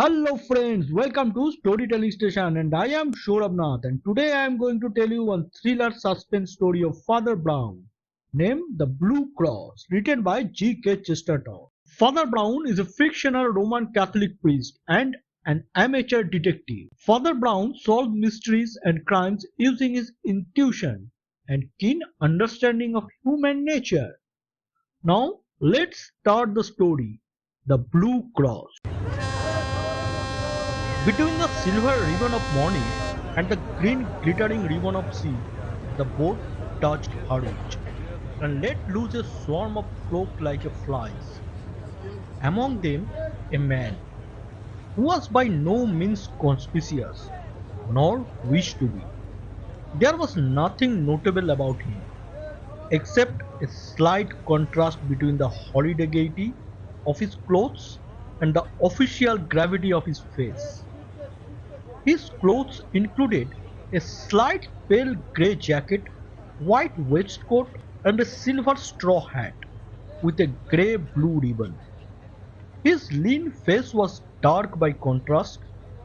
Hello friends, welcome to Storytelling Station and I am Sourav Nath and today I am going to tell you one thriller suspense story of Father Brown named The Blue Cross, written by G.K Chesterton. Father Brown is a fictional Roman Catholic priest and an amateur detective. Father Brown solves mysteries and crimes using his intuition and keen understanding of human nature. Now let's start the story. The Blue Cross. Between the silver ribbon of morning and the green glittering ribbon of sea, the boat touched Harwich and let loose a swarm of cloaks like flies. Among them, a man who was by no means conspicuous, nor wished to be. There was nothing notable about him, except a slight contrast between the holiday gaiety of his clothes and the official gravity of his face. His clothes included a slight pale grey jacket, white waistcoat and a silver straw hat with a grey-blue ribbon. His lean face was dark by contrast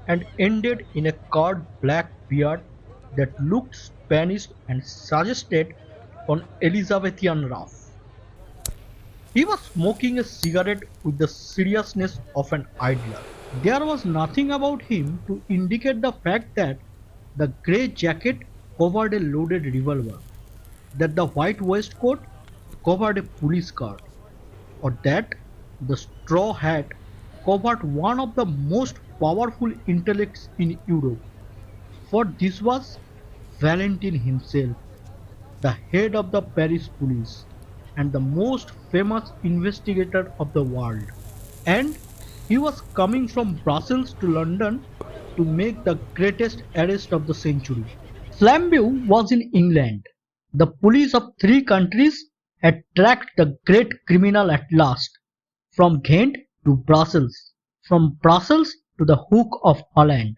and ended in a curled black beard that looked Spanish and suggested an Elizabethan ruff. He was smoking a cigarette with the seriousness of an idler. There was nothing about him to indicate the fact that the grey jacket covered a loaded revolver, that the white waistcoat covered a police card, or that the straw hat covered one of the most powerful intellects in Europe. For this was Valentine himself, the head of the Paris police and the most famous investigator of the world. And he was coming from Brussels to London to make the greatest arrest of the century. Flambeau was in England. The police of three countries had tracked the great criminal at last, from Ghent to Brussels, from Brussels to the Hook of Holland,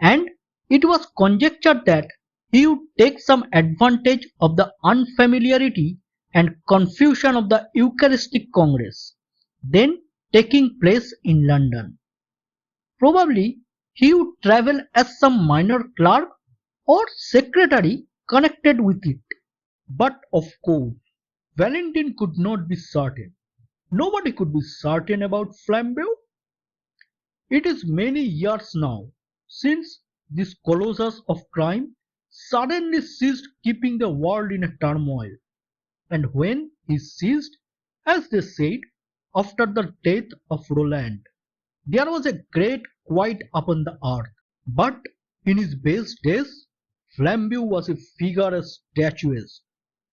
and it was conjectured that he would take some advantage of the unfamiliarity and confusion of the Eucharistic Congress, then taking place in London. Probably he would travel as some minor clerk or secretary connected with it. But of course, Valentine could not be certain. Nobody could be certain about Flambeau. It is many years now since this colossus of crime suddenly ceased keeping the world in a turmoil, and when he ceased, as they said, after the death of Roland, there was a great quiet upon the earth. But in his best days, Flambeau was a figure as statuesque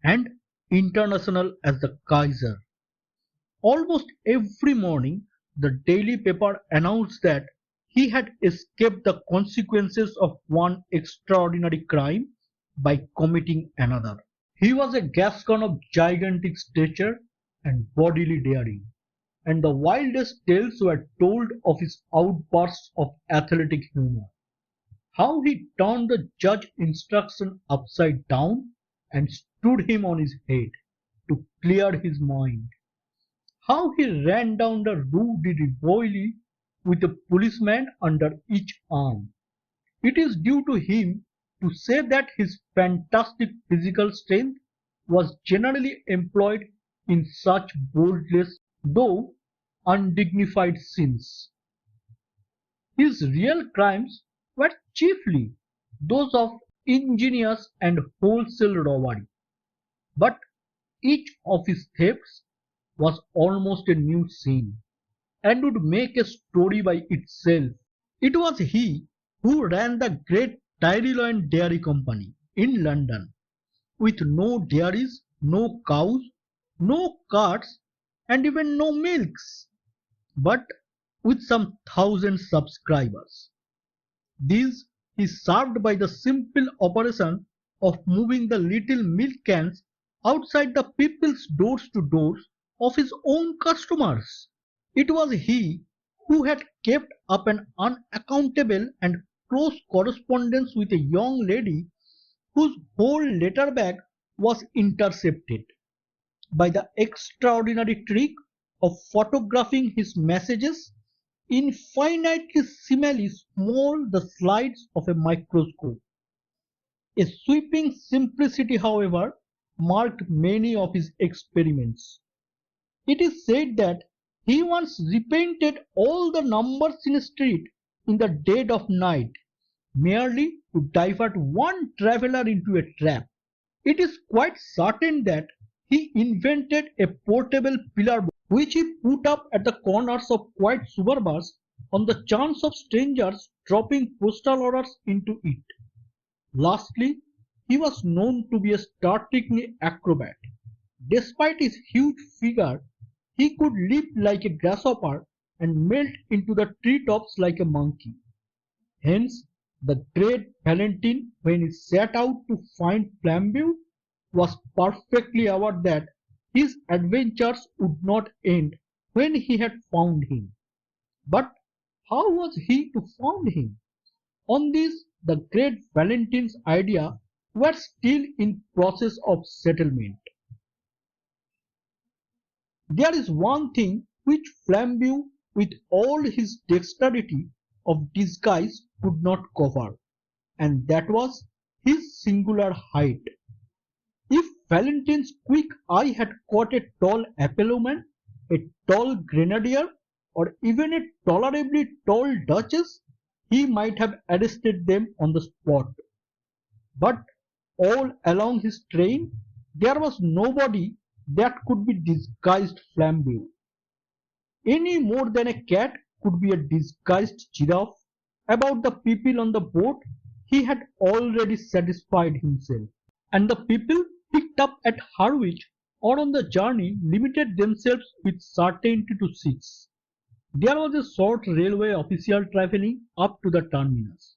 and international as the Kaiser. Almost every morning, the daily paper announced that he had escaped the consequences of one extraordinary crime by committing another. He was a Gascon of gigantic stature and bodily daring, and the wildest tales were told of his outbursts of athletic humor. How he turned the judge's instruction upside down and stood him on his head to clear his mind. How he ran down the Rue de Rivoli with a policeman under each arm. It is due to him to say that his fantastic physical strength was generally employed in such boldless though undignified sins. His real crimes were chiefly those of ingenious and wholesale robbery, but each of his thefts was almost a new scene, and would make a story by itself. It was he who ran the great Tyrolean Dairy Company in London, with no dairies, no cows, no carts, and even no milks, but with some thousand subscribers. These he served by the simple operation of moving the little milk cans outside the people's doors to doors of his own customers. It was he who had kept up an unaccountable and close correspondence with a young lady whose whole letter bag was intercepted by the extraordinary trick of photographing his messages infinitesimally small the slides of a microscope. A sweeping simplicity, however, marked many of his experiments. It is said that he once repainted all the numbers in a street in the dead of night, merely to divert one traveller into a trap. It is quite certain that he invented a portable pillar box which he put up at the corners of quiet suburbs on the chance of strangers dropping postal orders into it. Lastly, he was known to be a startlingly acrobat. Despite his huge figure, he could leap like a grasshopper and melt into the treetops like a monkey. Hence, the great Valentine, when he set out to find Flambeau, was perfectly aware that his adventures would not end when he had found him. But how was he to find him? On this, the great Valentine's idea were still in process of settlement. There is one thing which Flambeau, with all his dexterity of disguise, could not cover, and that was his singular height. If Valentine's quick eye had caught a tall Appelloman, a tall grenadier, or even a tolerably tall duchess, he might have arrested them on the spot. But all along his train there was nobody that could be disguised Flambeau, any more than a cat could be a disguised giraffe. About the people on the boat he had already satisfied himself, and the people picked up at Harwich or on the journey limited themselves with certainty to six. There was a short railway official travelling up to the terminus.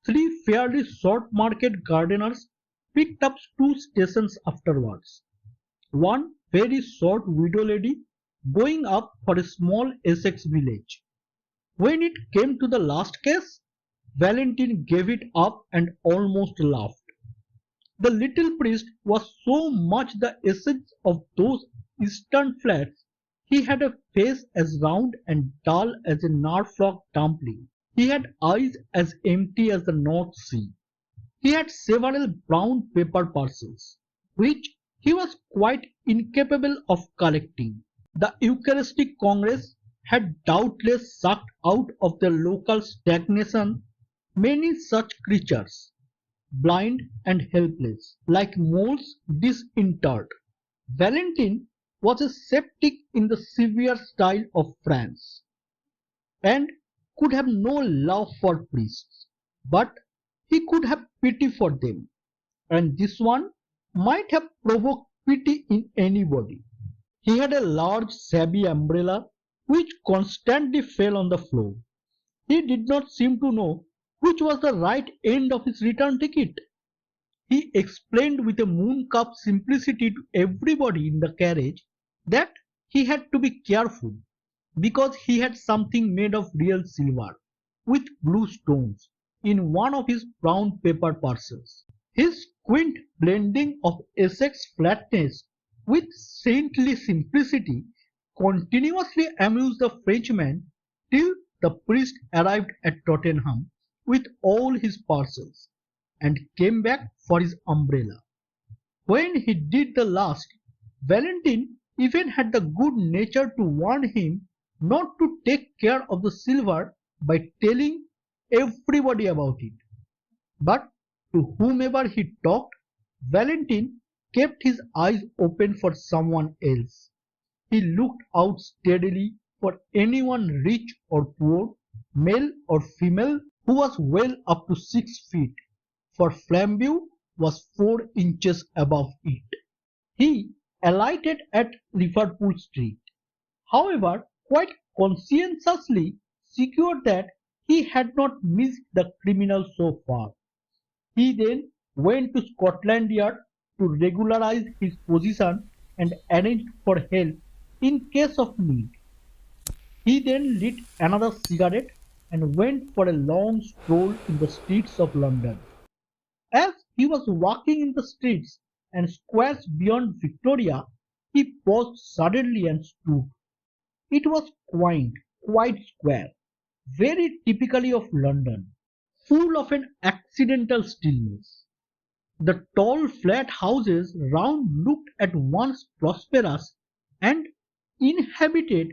Three fairly short market gardeners picked up two stations afterwards. One very short widow lady going up for a small Essex village. When it came to the last case, Valentine gave it up and almost laughed. The little priest was so much the essence of those eastern flats. He had a face as round and dull as a Norfolk dumpling. He had eyes as empty as the North Sea. He had several brown paper parcels, which he was quite incapable of collecting. The Eucharistic Congress had doubtless sucked out of their local stagnation many such creatures, blind and helpless, like moles disinterred. Valentine was a sceptic in the severe style of France, and could have no love for priests, but he could have pity for them, and this one might have provoked pity in anybody. He had a large shabby umbrella which constantly fell on the floor. He did not seem to know which was the right end of his return ticket. He explained with a moon-cup simplicity to everybody in the carriage that he had to be careful because he had something made of real silver with blue stones in one of his brown paper parcels. His quaint blending of Essex flatness with saintly simplicity continuously amused the Frenchman till the priest arrived at Tottenham with all his parcels and came back for his umbrella. When he did the last, Valentine even had the good nature to warn him not to take care of the silver by telling everybody about it. But to whomever he talked, Valentine kept his eyes open for someone else. He looked out steadily for anyone rich or poor, male or female, who was well up to 6 feet, for Flambeau was 4 inches above it. He alighted at Liverpool Street, however, quite conscientiously secure that he had not missed the criminal so far. He then went to Scotland Yard to regularize his position and arranged for help in case of need. He then lit another cigarette and went for a long stroll in the streets of London. As he was walking in the streets and squares beyond Victoria, he paused suddenly and stood. It was quaint, quite square, very typically of London, full of an accidental stillness. The tall flat houses round looked at once prosperous and inhabited.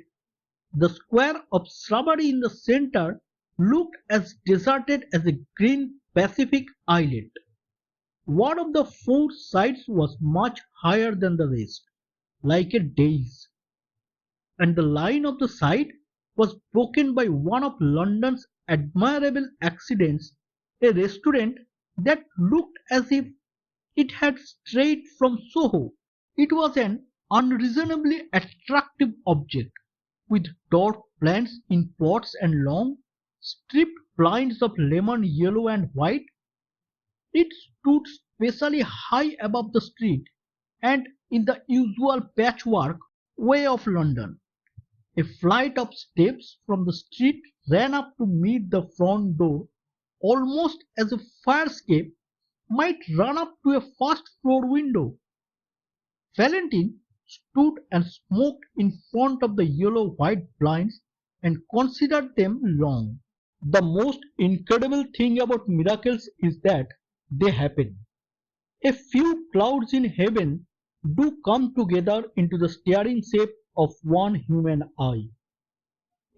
The square of shrubbery in the centre looked as deserted as a green Pacific islet. One of the four sides was much higher than the rest, like a dais, and the line of the side was broken by one of London's admirable accidents, a restaurant that looked as if it had strayed from Soho. It was an unreasonably attractive object, with dwarf plants in pots and long, striped blinds of lemon yellow and white. It stood specially high above the street and in the usual patchwork way of London. A flight of steps from the street ran up to meet the front door, almost as a fire escape might run up to a first floor window. Valentine stood and smoked in front of the yellow-white blinds and considered them long. The most incredible thing about miracles is that they happen. A few clouds in heaven do come together into the staring shape of one human eye.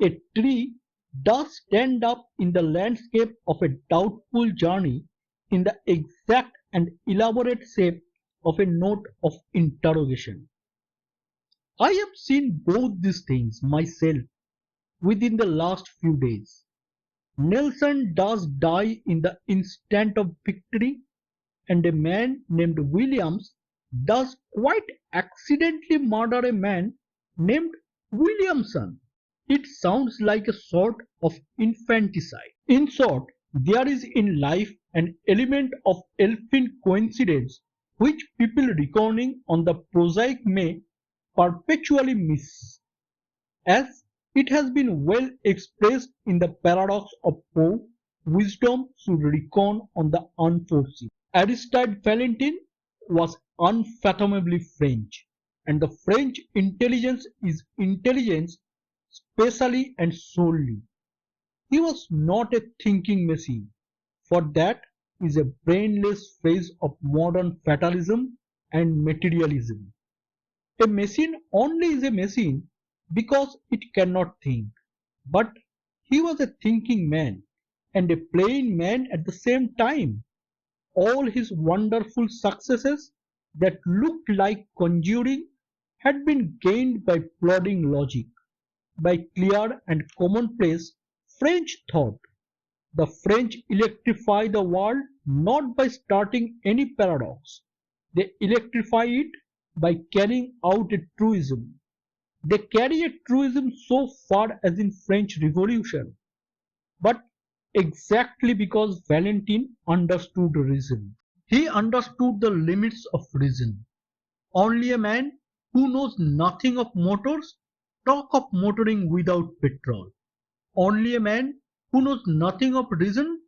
A tree does stand up in the landscape of a doubtful journey in the exact and elaborate shape of a note of interrogation. I have seen both these things myself within the last few days. Nelson does die in the instant of victory, and a man named Williams does quite accidentally murder a man named Williamson. It sounds like a sort of infanticide. In short, there is in life an element of elfin coincidence which people reckoning on the prosaic may perpetually miss. As it has been well expressed in the paradox of Poe, wisdom should reckon on the unforeseen. Aristide Valentin was unfathomably French, and the French intelligence is intelligence specially and solely. He was not a thinking machine, for that is a brainless phrase of modern fatalism and materialism. A machine only is a machine because it cannot think. But he was a thinking man, and a plain man at the same time. All his wonderful successes that looked like conjuring had been gained by plodding logic, by clear and commonplace French thought. The French electrify the world not by starting any paradox. They electrify it by carrying out a truism. They carry a truism so far as in French Revolution, but exactly because Valentine understood reason. He understood the limits of reason. Only a man who knows nothing of motors talk of motoring without petrol. Only a man who knows nothing of reason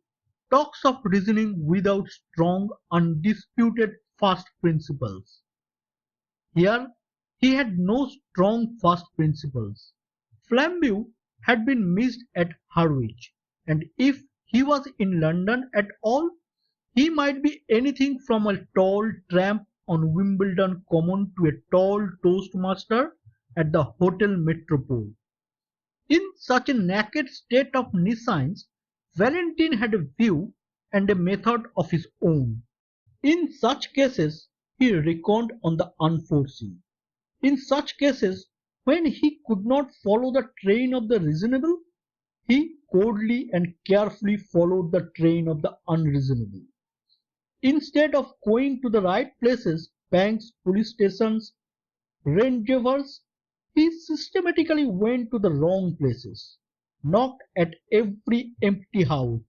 talks of reasoning without strong, undisputed first principles. Here he had no strong first principles. Flambeau had been missed at Harwich, and if he was in London at all, he might be anything from a tall tramp on Wimbledon Common to a tall toastmaster at the Hotel Metropole. In such a naked state of nescience, Valentine had a view and a method of his own. In such cases, he reckoned on the unforeseen. In such cases, when he could not follow the train of the reasonable, he coldly and carefully followed the train of the unreasonable. Instead of going to the right places, banks, police stations, rendezvous, he systematically went to the wrong places, knocked at every empty house,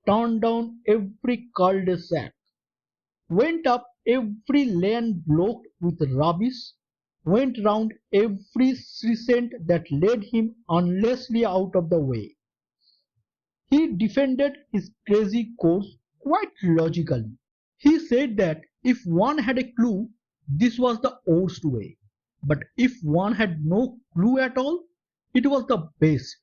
turned down every cul-de-sac, went up every lane blocked with rubbish, went round every crescent that led him unlessly out of the way. He defended his crazy course quite logically. He said that if one had a clue, this was the worst way, but if one had no clue at all, it was the best.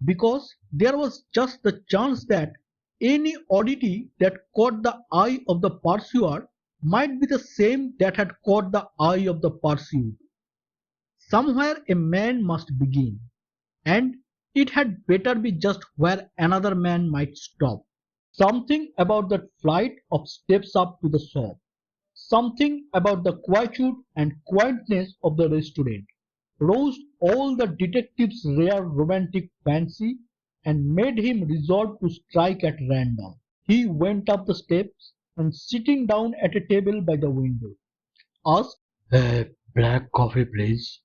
because there was just the chance that any oddity that caught the eye of the pursuer might be the same that had caught the eye of the pursued. Somewhere a man must begin, and it had better be just where another man might stop. Something about that flight of steps up to the shop, something about the quietude and quietness of the restaurant, roused all the detective's rare romantic fancy and made him resolve to strike at random. He went up the steps and sitting down at a table by the window, asked, "A black coffee, please."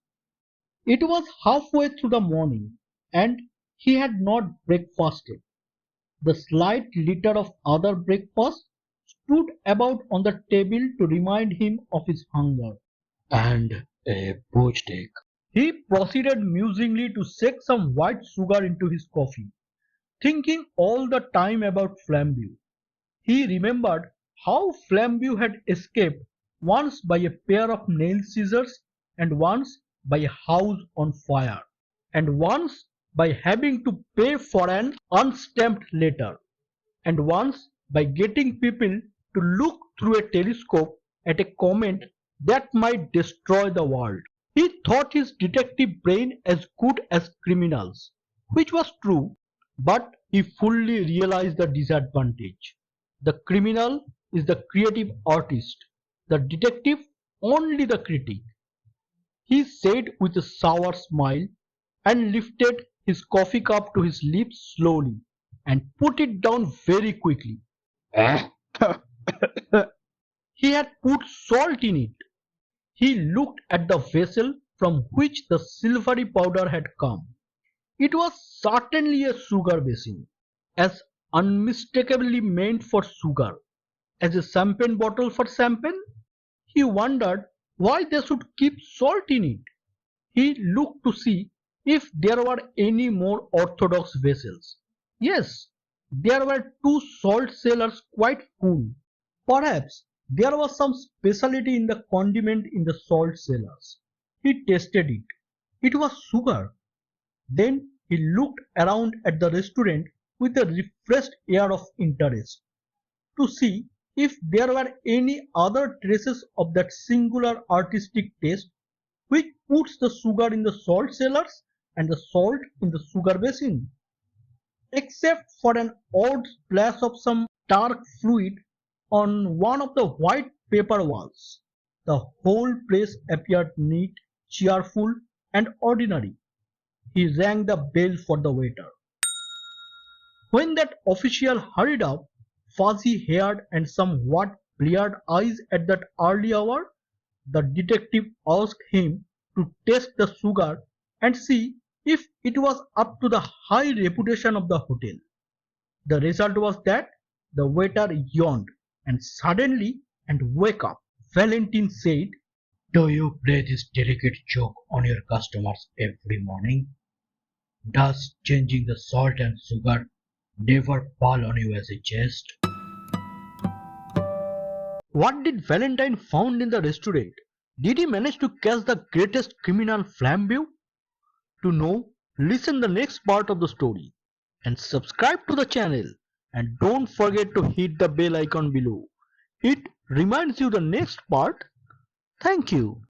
It was halfway through the morning, and he had not breakfasted. The slight litter of other breakfasts stood about on the table to remind him of his hunger. "And a poached egg." He proceeded musingly to shake some white sugar into his coffee, thinking all the time about Flambeau. He remembered how Flambeau had escaped once by a pair of nail scissors, and once by a house on fire, and once by having to pay for an unstamped letter, and once by getting people to look through a telescope at a comet that might destroy the world. He thought his detective brain as good as criminals, which was true, but he fully realized the disadvantage. The criminal is the creative artist, the detective only the critic. He said with a sour smile, and lifted his coffee cup to his lips slowly, and put it down very quickly. He had put salt in it. He looked at the vessel from which the silvery powder had come. It was certainly a sugar basin, as unmistakably meant for sugar as a champagne bottle for champagne. He wondered why they should keep salt in it. He looked to see if there were any more orthodox vessels. Yes, there were two salt cellars quite full. Perhaps there was some specialty in the condiment in the salt cellars. He tasted it. It was sugar. Then he looked around at the restaurant with a refreshed air of interest, to see if there were any other traces of that singular artistic taste which puts the sugar in the salt cellars and the salt in the sugar basin. Except for an odd splash of some dark fluid on one of the white paper walls, the whole place appeared neat, cheerful, and ordinary. He rang the bell for the waiter. When that official hurried up, fuzzy-haired and somewhat bleared eyes at that early hour, the detective asked him to taste the sugar and see if it was up to the high reputation of the hotel. The result was that the waiter yawned and suddenly, and wake up, Valentine said, "Do you play this delicate joke on your customers every morning? Does changing the salt and sugar never pall on you as a jest?" What did Valentine found in the restaurant? Did he manage to catch the greatest criminal Flambeau? To know, listen the next part of the story and subscribe to the channel, and don't forget to hit the bell icon below. It reminds you the next part. Thank you.